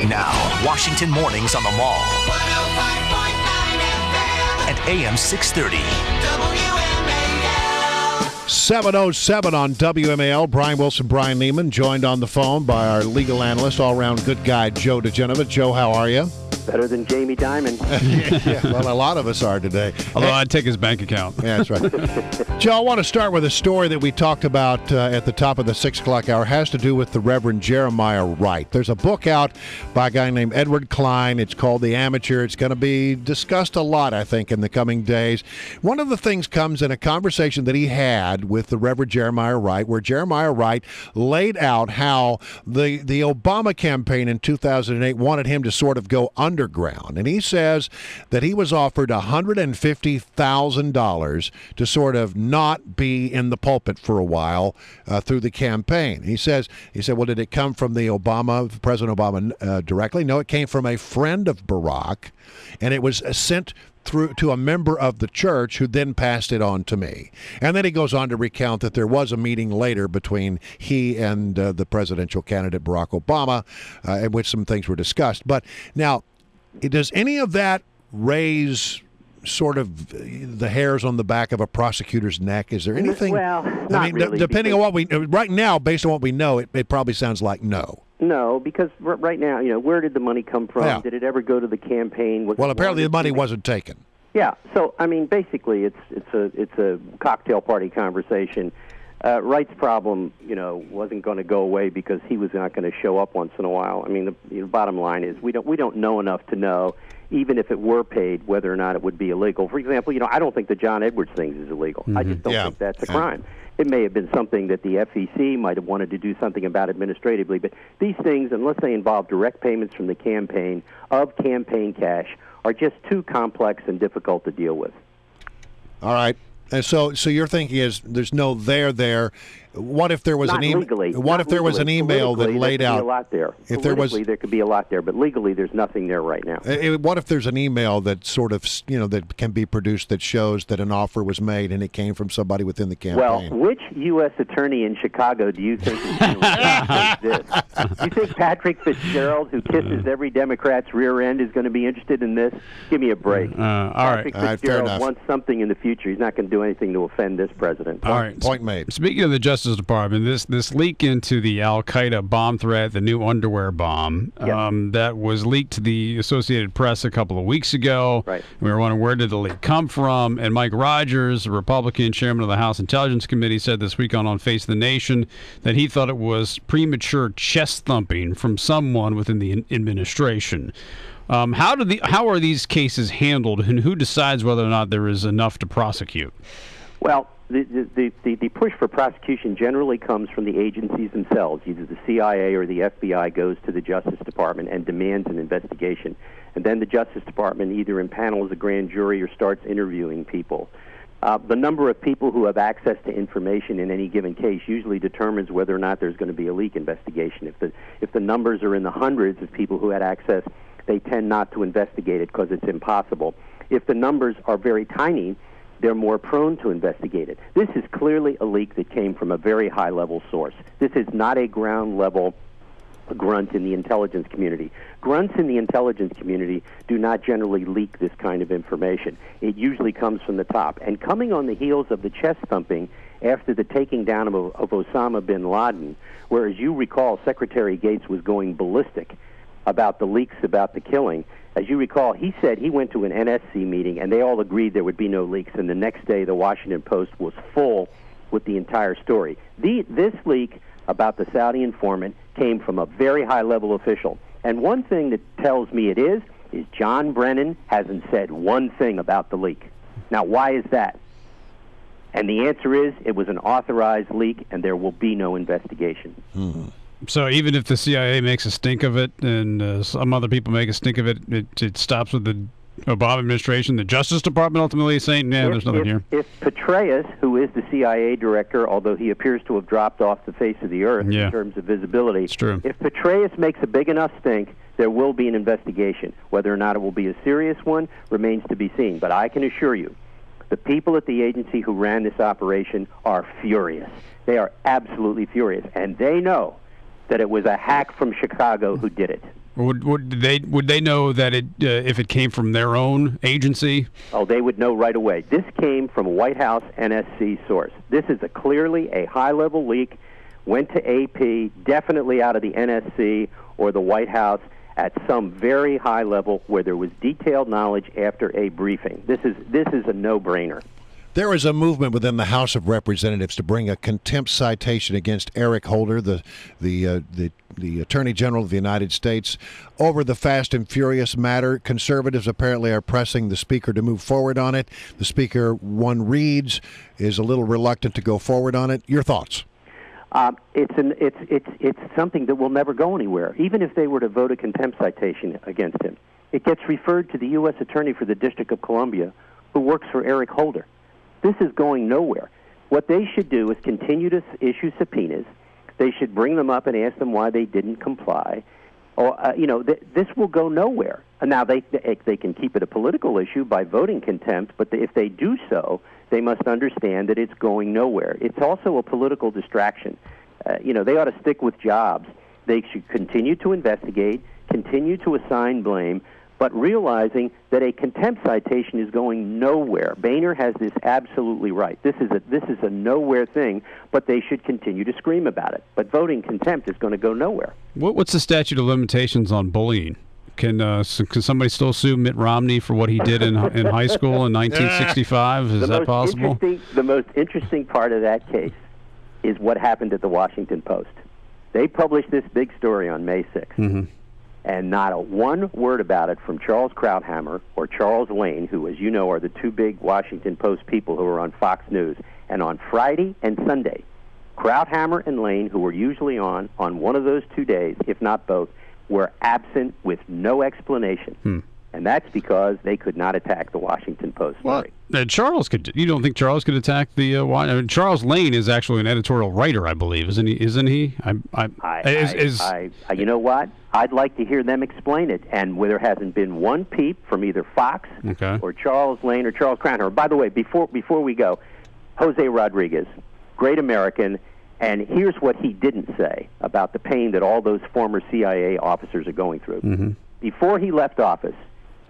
Now, Washington Mornings on the Mall. 105.9 FM. And AM 630. WMAL. 7:07 on WMAL. Brian Wilson, Brian Neiman, joined on the phone by our legal analyst, all-around good guy, JOE DIGENOVA. Joe, how are you? Better than Jamie Dimon. Yeah, well, a lot of us are today. Although I'd take his bank account. Yeah, that's right. Joe, I want to start with a story that we talked about at the top of the 6 o'clock hour. It has to do with the Reverend Jeremiah Wright. There's a book out by a guy named Edward Klein. It's called The Amateur. It's going to be discussed a lot, I think, in the coming days. One of the things comes in a conversation that he had with the Reverend Jeremiah Wright, where Jeremiah Wright laid out how the Obama campaign in 2008 wanted him to sort of go underground. And he says that he was offered $150,000 to sort of not be in the pulpit for a while through the campaign. He said, well, did it come from President Obama directly? No, it came from a friend of Barack, and it was sent through to a member of the church who then passed it on to me. And then he goes on to recount that there was a meeting later between he and the presidential candidate Barack Obama in which some things were discussed. But now, does any of that raise sort of the hairs on the back of a prosecutor's neck? Is there anything? Well, not really, depending on what we right now, based on what we know, it probably sounds like no. No, because right now, where did the money come from? Yeah. Did it ever go to the campaign? Well, apparently the money wasn't taken. Yeah. So basically, it's a cocktail party conversation. Wright's problem, wasn't going to go away because he was not going to show up once in a while. The bottom line is we don't know enough to know, even if it were paid, whether or not it would be illegal. For example, I don't think the John Edwards thing is illegal. I just don't think that's a crime. It may have been something that the FEC might have wanted to do something about administratively, but these things, unless they involve direct payments from the campaign of campaign cash, are just too complex and difficult to deal with. All right. And so your thinking is there's no there. What if there was an email? What if there was an email that laid out? There could be a lot there. If there could be a lot there, but legally there's nothing there right now. What if there's an email that sort of that can be produced that shows that an offer was made and it came from somebody within the campaign? Well, which U.S. attorney in Chicago do you think is going to this? You think Patrick Fitzgerald, who kisses every Democrat's rear end, is going to be interested in this? Give me a break. Patrick Fitzgerald wants something in the future. He's not going to do anything to offend this president. All right. Point made. Speaking of the Justice Department, this leak into the Al-Qaeda bomb threat, the new underwear bomb, that was leaked to the Associated Press a couple of weeks ago. Right. We were wondering, where did the leak come from? And Mike Rogers, a Republican chairman of the House Intelligence Committee, said this week on Face the Nation that he thought it was chest thumping from someone within the administration. How are these cases handled, and who decides whether or not there is enough to prosecute? Well, the push for prosecution generally comes from the agencies themselves. Either the CIA or the FBI goes to the Justice Department and demands an investigation. And then the Justice Department either impanels a grand jury or starts interviewing people. The number of people who have access to information in any given case usually determines whether or not there's going to be a leak investigation. If the numbers are in the hundreds of people who had access, they tend not to investigate it because it's impossible. If the numbers are very tiny, they're more prone to investigate it. This is clearly a leak that came from a very high-level source. This is not a ground-level grunt in the intelligence community. Grunts in the intelligence community do not generally leak this kind of information. It usually comes from the top. And coming on the heels of the chest thumping after the taking down of Osama bin Laden, where, as you recall, Secretary Gates was going ballistic about the leaks about the killing. As you recall, he said he went to an NSC meeting and they all agreed there would be no leaks, and the next day the Washington Post was full with the entire story. This leak about the Saudi informant came from a very high-level official. And one thing that tells me it is John Brennan hasn't said one thing about the leak. Now, why is that? And the answer is it was an authorized leak and there will be no investigation. Mm-hmm. So even if the CIA makes a stink of it and some other people make a stink of it, it stops with the Obama administration, the Justice Department ultimately saying, there's nothing here. If Petraeus, who is the CIA director, although he appears to have dropped off the face of the earth in terms of visibility, it's true. If Petraeus makes a big enough stink, there will be an investigation. Whether or not it will be a serious one remains to be seen. But I can assure you, the people at the agency who ran this operation are furious. They are absolutely furious. And they know that it was a hack from Chicago who did it. Would they know that if it came from their own agency? Oh, they would know right away. This came from a White House NSC source. This is clearly a high-level leak, went to AP, definitely out of the NSC or the White House at some very high level where there was detailed knowledge after a briefing. This is a no-brainer. There is a movement within the House of Representatives to bring a contempt citation against Eric Holder, the Attorney General of the United States, over the Fast and Furious matter. Conservatives apparently are pressing the Speaker to move forward on it. The Speaker, one reads, is a little reluctant to go forward on it. Your thoughts? It's something that will never go anywhere, even if they were to vote a contempt citation against him. It gets referred to the U.S. Attorney for the District of Columbia, who works for Eric Holder. This is going nowhere. What they should do is continue to issue subpoenas. They should bring them up and ask them why they didn't comply. Or this will go nowhere. Now they can keep it a political issue by voting contempt, but if they do so, they must understand that it's going nowhere. It's also a political distraction. They ought to stick with jobs. They should continue to investigate, continue to assign blame, but realizing that a contempt citation is going nowhere. Boehner has this absolutely right. This is a nowhere thing, but they should continue to scream about it. But voting contempt is going to go nowhere. What's the statute of limitations on bullying? Can somebody still sue Mitt Romney for what he did in high school in 1965? Is that possible? The most interesting part of that case is what happened at the Washington Post. They published this big story on May 6th. Mm-hmm. And not a one word about it from Charles Krauthammer or Charles Lane, who, as you know, are the two big Washington Post people who are on Fox News. And on Friday and Sunday, Krauthammer and Lane, who were usually on one of those 2 days, if not both, were absent with no explanation. And that's because they could not attack the Washington Post story. Charles could. You don't think Charles could attack the? Charles Lane is actually an editorial writer, I believe, isn't he? You know what? I'd like to hear them explain it. And where there hasn't been one peep from either Fox or Charles Lane or Charles Krauthammer. By the way, before we go, Jose Rodriguez, great American. And here's what he didn't say about the pain that all those former CIA officers are going through. Mm-hmm. Before he left office,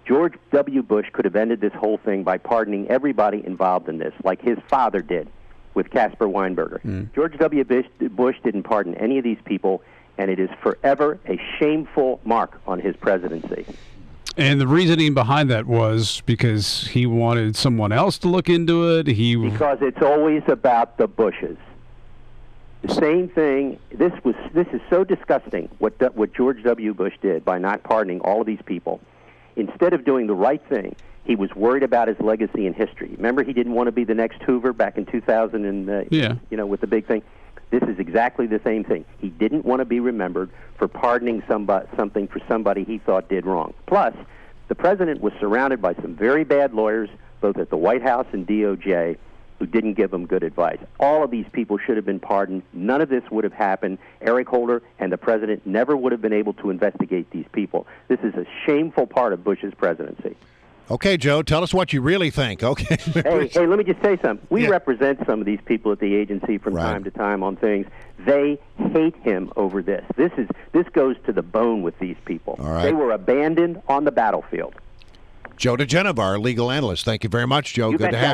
George W. Bush could have ended this whole thing by pardoning everybody involved in this, like his father did with Caspar Weinberger. George W. Bush didn't pardon any of these people, and it is forever a shameful mark on his presidency. And the reasoning behind that was because he wanted someone else to look into it? Because it's always about the Bushes. The same thing. This is so disgusting what George W. Bush did by not pardoning all of these people. Instead of doing the right thing, he was worried about his legacy and history. Remember, he didn't want to be the next Hoover back in 2000, with the big thing. This is exactly the same thing. He didn't want to be remembered for pardoning something for somebody he thought did wrong. Plus, the president was surrounded by some very bad lawyers, both at the White House and DOJ, who didn't give him good advice. All of these people should have been pardoned. None of this would have happened. Eric Holder and the president never would have been able to investigate these people. This is a shameful part of Bush's presidency. Okay, Joe, tell us what you really think. Okay. Hey, let me just say something. We represent some of these people at the agency from time to time on things. They hate him over this. This goes to the bone with these people. All right. They were abandoned on the battlefield. Joe DiGenova, our legal analyst. Thank you very much, Joe. Good to have you.